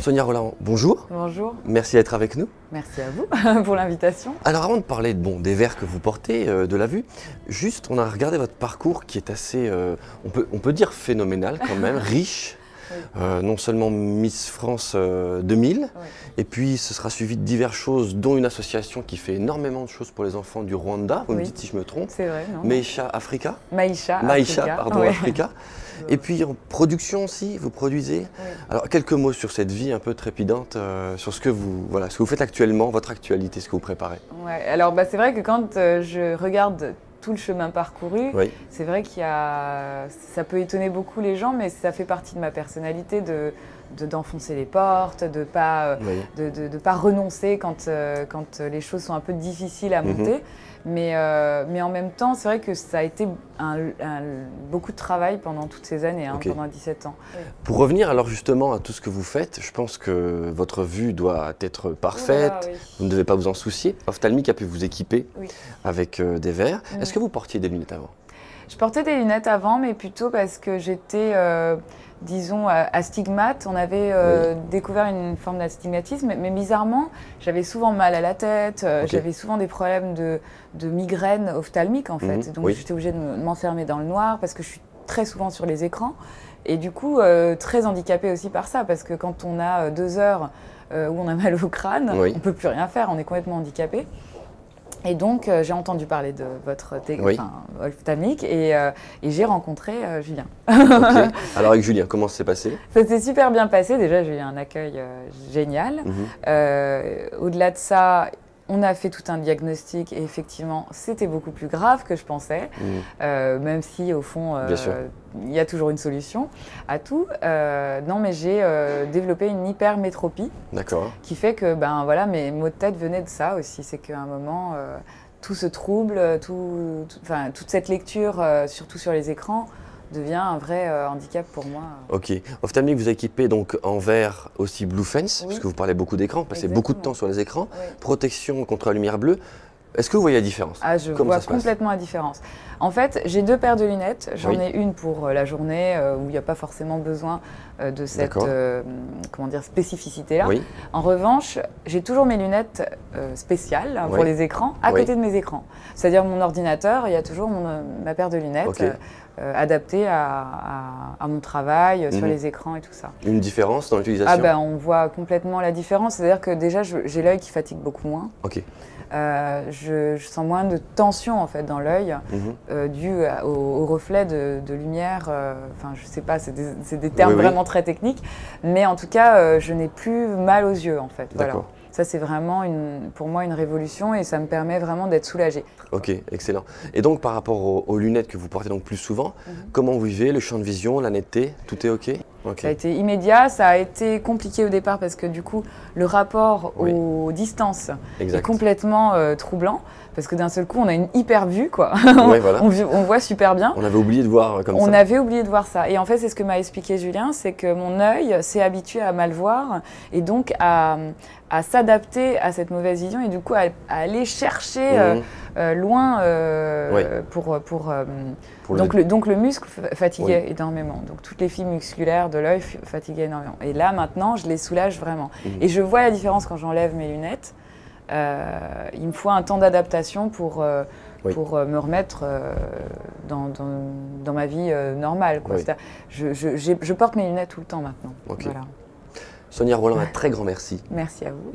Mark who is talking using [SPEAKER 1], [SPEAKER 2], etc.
[SPEAKER 1] Sonia Roland, bonjour.
[SPEAKER 2] Bonjour.
[SPEAKER 1] Merci d'être avec nous.
[SPEAKER 2] Merci à vous pour l'invitation.
[SPEAKER 1] Alors avant de parler des verres que vous portez, de la vue, juste on a regardé votre parcours qui est assez, on peut dire phénoménal quand même, riche. Oui. Non seulement Miss France 2000, oui. Et puis ce sera suivi de diverses choses, dont une association qui fait énormément de choses pour les enfants du Rwanda, vous me dites si je me trompe.
[SPEAKER 2] C'est vrai, non?
[SPEAKER 1] Maïcha Africa.
[SPEAKER 2] Maïcha
[SPEAKER 1] Africa. Pardon, oui. Africa. Et puis en production aussi, vous produisez. Oui. Alors quelques mots sur cette vie un peu trépidante, sur ce que vous faites actuellement, votre actualité, ce que vous préparez.
[SPEAKER 2] Ouais, alors c'est vrai que quand je regarde tout le chemin parcouru, oui. C'est vrai ça peut étonner beaucoup les gens, mais ça fait partie de ma personnalité d'enfoncer les portes, de ne pas renoncer quand les choses sont un peu difficiles à monter. Mais en même temps, c'est vrai que ça a été beaucoup de travail pendant toutes ces années, okay. Pendant 17 ans. Oui.
[SPEAKER 1] Pour revenir alors justement à tout ce que vous faites, je pense que votre vue doit être parfaite, oui. Vous ne devez pas vous en soucier. Ophtalmique a pu vous équiper avec des verres. Est-ce que vous portiez des lunettes avant?
[SPEAKER 2] Je portais des lunettes avant, mais plutôt parce que j'étais, disons, astigmate. On avait découvert une forme d'astigmatisme, mais bizarrement, j'avais souvent mal à la tête, j'avais souvent des problèmes de migraine ophtalmique en fait. Donc j'étais obligée de m'enfermer dans le noir parce que je suis très souvent sur les écrans. Et du coup, très handicapée aussi par ça, parce que quand on a 2 heures où on a mal au crâne, on ne peut plus rien faire, on est complètement handicapé. Et donc, j'ai entendu parler de votre ophtalmique et j'ai rencontré Julien.
[SPEAKER 1] Okay. Alors avec Julien, comment ça s'est passé?
[SPEAKER 2] Ça s'est super bien passé. Déjà, j'ai eu un accueil génial. Au-delà de ça, on a fait tout un diagnostic et effectivement, c'était beaucoup plus grave que je pensais. Même si, au fond, il y a toujours une solution à tout. Non, mais j'ai développé une hypermétropie.
[SPEAKER 1] D'accord.
[SPEAKER 2] Qui fait que mes maux de tête venaient de ça aussi. C'est qu'à un moment, tout se trouble, toute cette lecture, surtout sur les écrans, devient un vrai handicap pour moi.
[SPEAKER 1] Ok. Ophtalmique vous équipez donc en verre aussi Bluefence, parce que vous parlez beaucoup d'écrans, vous passez beaucoup de temps sur les écrans. Protection contre la lumière bleue. Est-ce que vous voyez la différence?
[SPEAKER 2] Je vois complètement la différence. En fait, j'ai 2 paires de lunettes. J'en ai une pour la journée où il n'y a pas forcément besoin de cette spécificité-là. En revanche, j'ai toujours mes lunettes spéciales pour les écrans à côté de mes écrans. C'est-à-dire mon ordinateur, il y a toujours ma paire de lunettes adaptée à mon travail, sur les écrans et tout ça.
[SPEAKER 1] Une différence dans l'utilisation?
[SPEAKER 2] On voit complètement la différence. C'est-à-dire que déjà, j'ai l'œil qui fatigue beaucoup moins. Je sens moins de tension en fait dans l'œil dû au reflet de lumière. Je sais pas, c'est des termes vraiment très techniques, mais en tout cas, je n'ai plus mal aux yeux en fait. Voilà. Ça, c'est vraiment pour moi une révolution et ça me permet vraiment d'être soulagée.
[SPEAKER 1] Ok, excellent. Et donc, par rapport aux lunettes que vous portez donc plus souvent, comment vous vivez le champ de vision, la netteté, tout est ok?
[SPEAKER 2] Ça a été immédiat, ça a été compliqué au départ parce que du coup, le rapport aux distances est complètement troublant. Parce que d'un seul coup, on a une hyper vue, quoi. On voit super bien.
[SPEAKER 1] On avait oublié de voir comme ça.
[SPEAKER 2] On avait oublié de voir ça. Et en fait, c'est ce que m'a expliqué Julien, c'est que mon œil s'est habitué à mal voir et donc à s'adapter à cette mauvaise vision et du coup à aller chercher loin donc le muscle fatiguait énormément. Donc toutes les fibres musculaires de l'œil fatiguaient énormément. Et là, maintenant, je les soulage vraiment. Et je vois la différence quand j'enlève mes lunettes. Il me faut un temps d'adaptation pour me remettre dans ma vie normale. Je porte mes lunettes tout le temps maintenant.
[SPEAKER 1] Sonia Roland, un très grand merci.
[SPEAKER 2] Merci à vous.